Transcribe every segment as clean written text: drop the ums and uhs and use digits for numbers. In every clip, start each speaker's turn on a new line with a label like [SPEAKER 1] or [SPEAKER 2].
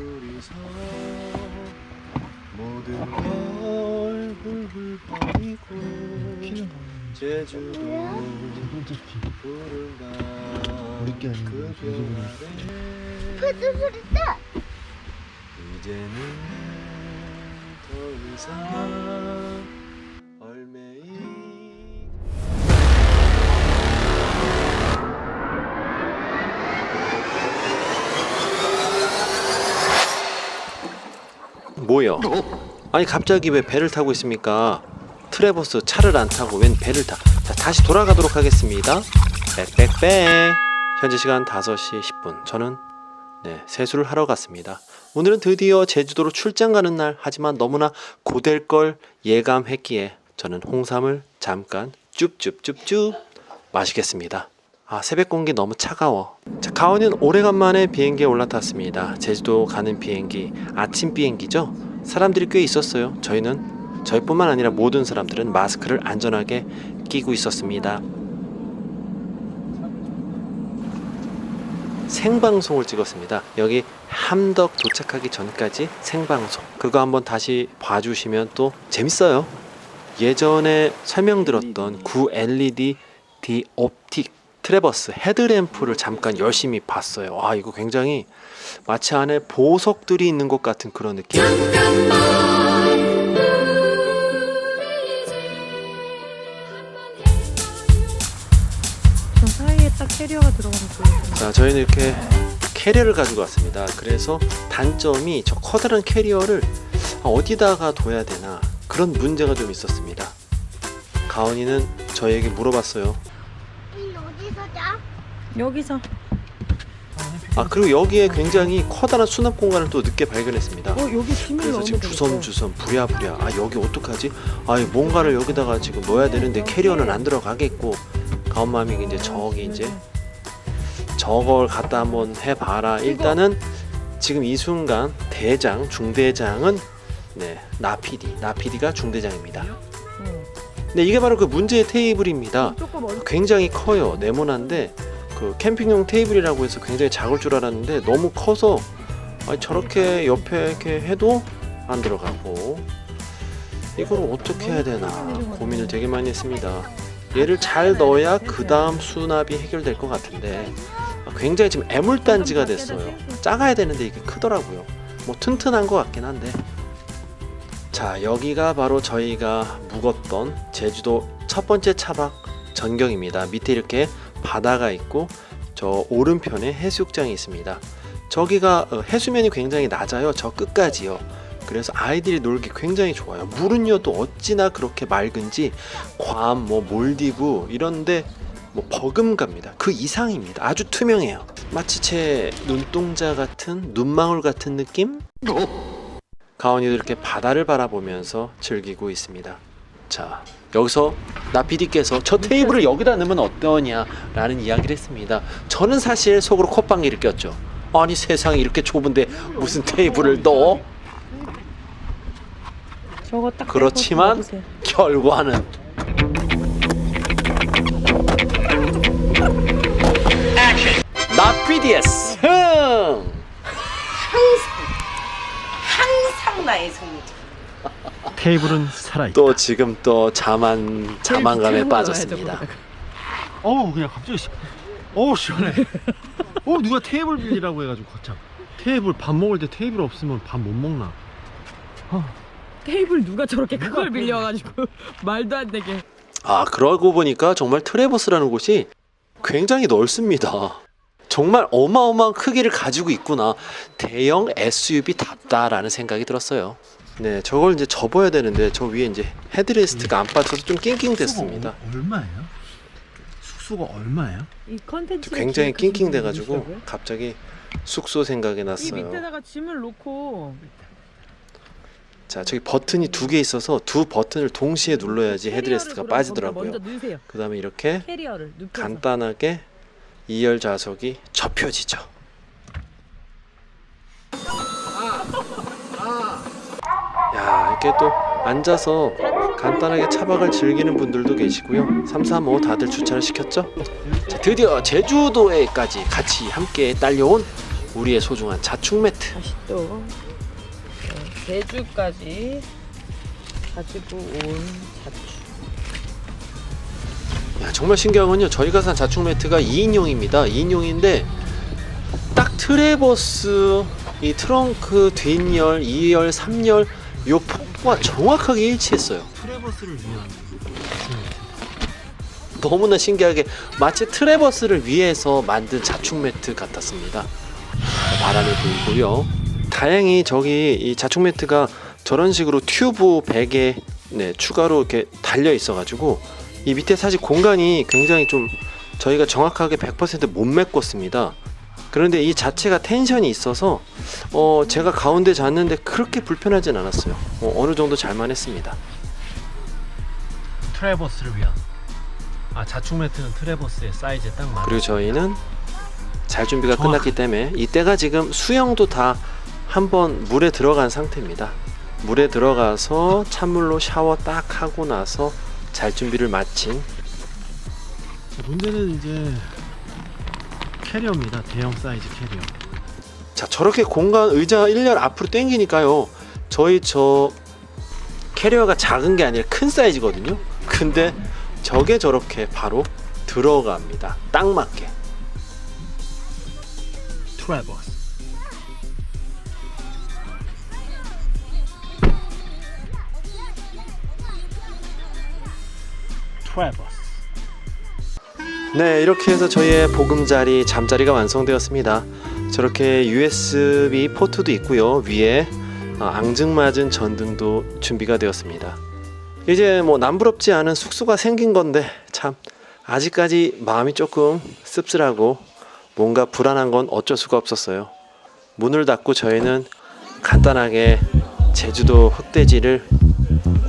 [SPEAKER 1] 둘이서 모든 걸 훌훌 버리고 제주도 부른다
[SPEAKER 2] 우리께 아니고
[SPEAKER 1] 그 별 아래
[SPEAKER 3] 무슨 소리 나?
[SPEAKER 1] 이제는 더 이상 얼매이 뭐요? 아니 갑자기 왜 배를 타고 있습니까? 트래버스 차를 안 타고 웬 배를 타? 자, 다시 돌아가도록 하겠습니다. 빽빽빽. 현재 시간 5시 10분. 저는 세수를 하러 갔습니다. 오늘은 드디어 제주도로 출장 가는 날. 하지만 너무나 고될 걸 예감했기에 저는 홍삼을 잠깐 쭈쭈쭈쭈 마시겠습니다. 아, 새벽 공기 너무 차가워. 자, 가온이는 오래간만에 비행기에 올라탔습니다. 제주도 가는 비행기, 아침 비행기죠. 사람들이 꽤 있었어요. 저희뿐만 아니라 모든 사람들은 마스크를 안전하게 끼고 있었습니다. 생방송을 찍었습니다. 여기 함덕 도착하기 전까지 생방송. 그거 한번 다시 봐주시면 또 재밌어요. 예전에 설명드렸던 9LED 디옵틱 트래버스 헤드램프를 잠깐 열심히 봤어요. 아, 이거 굉장히 마치 안에 보석들이 있는 것 같은 그런 느낌.
[SPEAKER 4] 저 사이에 딱 캐리어가 들어가면 좋겠어요.
[SPEAKER 1] 자, 저희는 이렇게 캐리어를 가지고 왔습니다. 그래서 단점이 저 커다란 캐리어를 어디다가 둬야 되나 그런 문제가 좀 있었습니다. 가온이는 저에게 물어봤어요.
[SPEAKER 3] 어디서 자?
[SPEAKER 4] 여기서.
[SPEAKER 1] 아, 그리고 여기에 굉장히 커다란 수납 공간을 또 늦게 발견했습니다.
[SPEAKER 4] 여기 비밀
[SPEAKER 1] 그래서
[SPEAKER 4] 넣으면
[SPEAKER 1] 지금
[SPEAKER 4] 되겠다.
[SPEAKER 1] 주섬주섬 부랴부랴 아, 여기 어떡하지? 아, 뭔가를 여기다가 지금 넣어야 되는데 캐리어는 안 들어가겠고, 가온맘이 이제 저기 이제 저걸 갖다 한번 해봐라. 일단은 지금 이 순간 대장 중대장은 나PD가 중대장입니다. 네, 이게 바로 그 문제의 테이블입니다.
[SPEAKER 4] 조금 어렵.
[SPEAKER 1] 굉장히 커요. 네모난데 그 캠핑용 테이블이라고 해서 굉장히 작을 줄 알았는데 너무 커서 저렇게 옆에 이렇게 해도 안 들어가고, 이걸 어떻게 해야 되나 고민을 되게 많이 했습니다. 얘를 잘 넣어야 그 다음 수납이 해결될 것 같은데 굉장히 지금 애물단지가 됐어요. 작아야 되는데 이게 크더라고요. 뭐 튼튼한 것 같긴 한데. 자, 여기가 바로 저희가 묵었던 제주도 첫 번째 차박 전경입니다. 밑에 이렇게 바다가 있고 저 오른편에 해수욕장이 있습니다. 저기가 해수면이 굉장히 낮아요. 저 끝까지요. 그래서 아이들이 놀기 굉장히 좋아요. 물은요 또 어찌나 그렇게 맑은지 괌, 몰디브 이런데 버금갑니다. 그 이상입니다. 아주 투명해요. 마치 제 눈동자 같은 눈망울 같은 느낌? 가온이도 이렇게 바다를 바라보면서 즐기고 있습니다. 자, 여기서 나PD께서 저 테이블을 여기다 넣으면 어떠냐 라는 이야기를 했습니다. 저는 사실 속으로 콧방귀를 꼈죠. 아니, 세상이 이렇게 좁은데 무슨 테이블을 넣어?
[SPEAKER 4] 저거 딱
[SPEAKER 1] 그렇지만
[SPEAKER 4] 넣어보세요.
[SPEAKER 1] 결과는 나PD의 승!
[SPEAKER 5] 항상 나의 승리죠.
[SPEAKER 2] 테이블은 살아있다.
[SPEAKER 1] 또 지금 또 자만감에
[SPEAKER 4] 테이블
[SPEAKER 1] 빠졌습니다.
[SPEAKER 4] 넣어야죠,
[SPEAKER 2] 어우, 그냥 갑자기 시원해. 누가 테이블 빌리라고 해가지고 거참. 테이블 밥 먹을 때 테이블 없으면 밥 못 먹나?
[SPEAKER 4] 테이블 누가 저렇게 그걸 빌려가지고 말도 안 되게.
[SPEAKER 1] 아, 그러고 보니까 정말 트래버스라는 곳이 굉장히 넓습니다. 정말 어마어마한 크기를 가지고 있구나. 대형 SUV답다라는 생각이 들었어요. 네, 저걸 이제 접어야 되는데 저 위에 이제 헤드레스트가 안 받쳐서 좀 낑낑댔습니다.
[SPEAKER 2] 얼마예요? 숙소가 얼마예요?
[SPEAKER 4] 이 컨텐츠
[SPEAKER 1] 굉장히 낑낑대가지고 갑자기 숙소 생각이
[SPEAKER 4] 이
[SPEAKER 1] 났어요.
[SPEAKER 4] 밑에다가 짐을 놓고.
[SPEAKER 1] 자, 저기 버튼이 2개 있어서 두 버튼을 동시에 눌러야지 헤드레스트가
[SPEAKER 4] 캐리어를
[SPEAKER 1] 빠지더라고요.
[SPEAKER 4] 먼저 넣으세요.
[SPEAKER 1] 그 다음에 이렇게
[SPEAKER 4] 캐리어를 눕혀서.
[SPEAKER 1] 간단하게 2열 좌석이 접혀지죠. 야, 이렇게 또 앉아서 간단하게 차박을 즐기는 분들도 계시고요. 3, 4, 5 다들 주차를 시켰죠. 자, 드디어 제주도에까지 같이 함께 딸려온 우리의 소중한 자축 매트.
[SPEAKER 4] 다시 또 제주까지 가지고 온 자축.
[SPEAKER 1] 야, 정말 신기한 건요. 저희가 산 자축 매트가 2인용입니다. 2인용인데 딱 트레버스 이 트렁크 뒷열, 2열, 3열 요 폭과 정확하게 일치했어요.
[SPEAKER 2] 트레버스를 위한
[SPEAKER 1] 너무나 신기하게 마치 트레버스를 위해서 만든 자축 매트 같았습니다. 바람이 불고요. 다행히 저기 이 자축 매트가 저런 식으로 튜브 베개 추가로 이렇게 달려 있어가지고 이 밑에 사실 공간이 굉장히 좀 저희가 정확하게 100% 못 메꿨습니다. 그런데 이 자체가 텐션이 있어서 제가 가운데 잤는데 그렇게 불편하진 않았어요. 어느 정도 잘만 했습니다.
[SPEAKER 2] 트레버스를 위한 자축 매트는 트레버스의 사이즈에 딱 맞아.
[SPEAKER 1] 그리고 저희는 잘 준비가 끝났기 때문에 이때가 지금 수영도 다 한번 물에 들어간 상태입니다. 물에 들어가서 찬물로 샤워 딱 하고 나서 잘 준비를 마친.
[SPEAKER 2] 문제는 이제 캐리어입니다. 대형 사이즈 캐리어.
[SPEAKER 1] 자, 저렇게 공간 의자 1열 앞으로 당기니까요. 저희 저 캐리어가 작은 게 아니라 큰 사이즈거든요. 근데 저게 저렇게 바로 들어갑니다. 딱 맞게.
[SPEAKER 2] 트레버스. 트레버스.
[SPEAKER 1] 네, 이렇게 해서 저희의 보금자리, 잠자리가 완성되었습니다. 저렇게 USB 포트도 있고요. 위에 앙증맞은 전등도 준비가 되었습니다. 이제 뭐 남부럽지 않은 숙소가 생긴 건데 참 아직까지 마음이 조금 씁쓸하고 뭔가 불안한 건 어쩔 수가 없었어요. 문을 닫고 저희는 간단하게 제주도 흑돼지를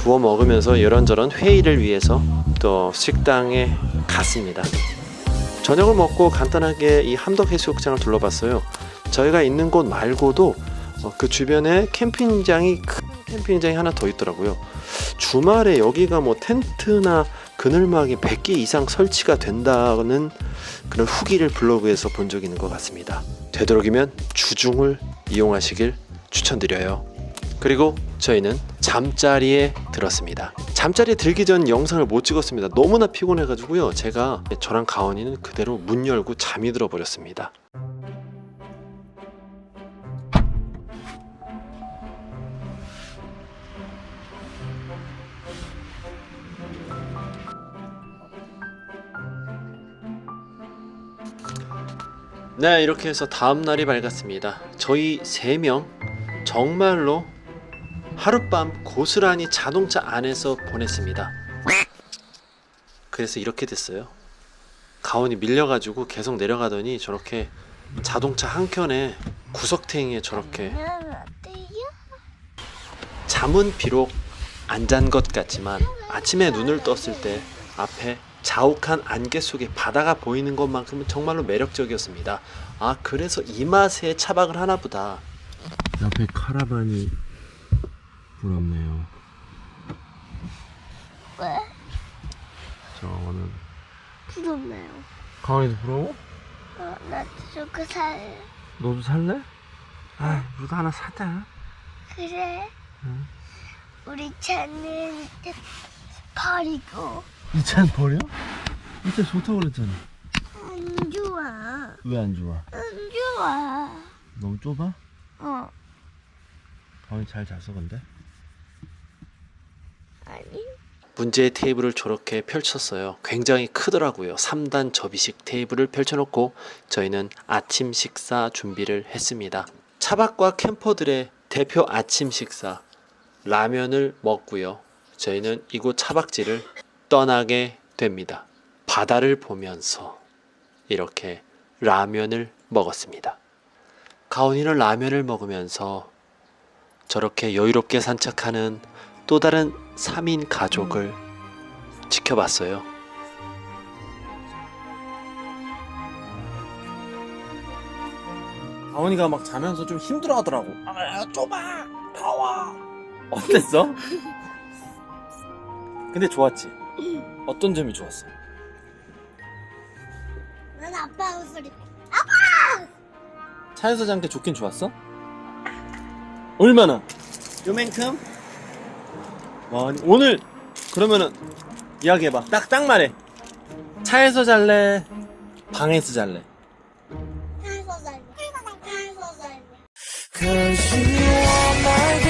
[SPEAKER 1] 구워 먹으면서 이런저런 회의를 위해서 또 식당에 갔습니다. 저녁을 먹고 간단하게 이 함덕해수욕장을 둘러봤어요. 저희가 있는 곳 말고도 그 주변에 캠핑장이 큰 캠핑장이 하나 더 있더라고요. 주말에 여기가 뭐 텐트나 그늘막이 100개 이상 설치가 된다는 그런 후기를 블로그에서 본 적이 있는 것 같습니다. 되도록이면 주중을 이용하시길 추천드려요. 그리고 저희는 잠자리에 들었습니다. 잠자리에 들기 전 영상을 못 찍었습니다. 너무나 피곤해가지고요. 제가 저랑 가온이는 그대로 문 열고 잠이 들어버렸습니다. 네, 이렇게 해서 다음날이 밝았습니다. 저희 3명 정말로 하룻밤 고스란히 자동차 안에서 보냈습니다. 그래서 이렇게 됐어요. 가온이 밀려가지고 계속 내려가더니 저렇게 자동차 한켠에 구석탱이에 저렇게 잠은 비록 안 잔 것 같지만 아침에 눈을 떴을 때 앞에 자욱한 안개 속에 바다가 보이는 것만큼은 정말로 매력적이었습니다. 아, 그래서 이 맛에 차박을 하나 보다.
[SPEAKER 2] 옆에 카라반이 부럽네요.
[SPEAKER 3] 왜?
[SPEAKER 2] 저는
[SPEAKER 3] 부럽네요.
[SPEAKER 2] 가온이도 부러워?
[SPEAKER 3] 나 저거 살래.
[SPEAKER 2] 너도 살래? 아, 우리도 하나 사자.
[SPEAKER 3] 그래?
[SPEAKER 2] 응.
[SPEAKER 3] 우리 차는 버리고.
[SPEAKER 2] 이 차는 버려? 이 차 좋다고 그랬잖아.
[SPEAKER 3] 안 좋아.
[SPEAKER 2] 왜 안 좋아?
[SPEAKER 3] 안 좋아.
[SPEAKER 2] 너무 좁아?
[SPEAKER 3] 어.
[SPEAKER 2] 가온이 잘 잤어 근데?
[SPEAKER 3] 아니.
[SPEAKER 1] 문제의 테이블을 저렇게 펼쳤어요. 굉장히 크더라고요. 3단 접이식 테이블을 펼쳐놓고 저희는 아침 식사 준비를 했습니다. 차박과 캠퍼들의 대표 아침 식사 라면을 먹고요. 저희는 이곳 차박지를 떠나게 됩니다. 바다를 보면서 이렇게 라면을 먹었습니다. 가온이는 라면을 먹으면서 저렇게 여유롭게 산책하는 또 다른 3인 가족을 지켜봤어요.
[SPEAKER 6] 가온이가 막 자면서 좀 힘들어하더라고. 아, 좁아, 더워. 어땠어? 근데 좋았지. 어떤 점이 좋았어?
[SPEAKER 3] 난 아빠 소리.
[SPEAKER 6] 차에서 잔 게 좋긴 좋았어? 얼마나? 요만큼? 오늘 그러면은 이야기해봐. 딱 말해. 차에서 잘래? 방에서 잘래?
[SPEAKER 3] 해서 살래. 해서 살래.
[SPEAKER 7] Cause you are my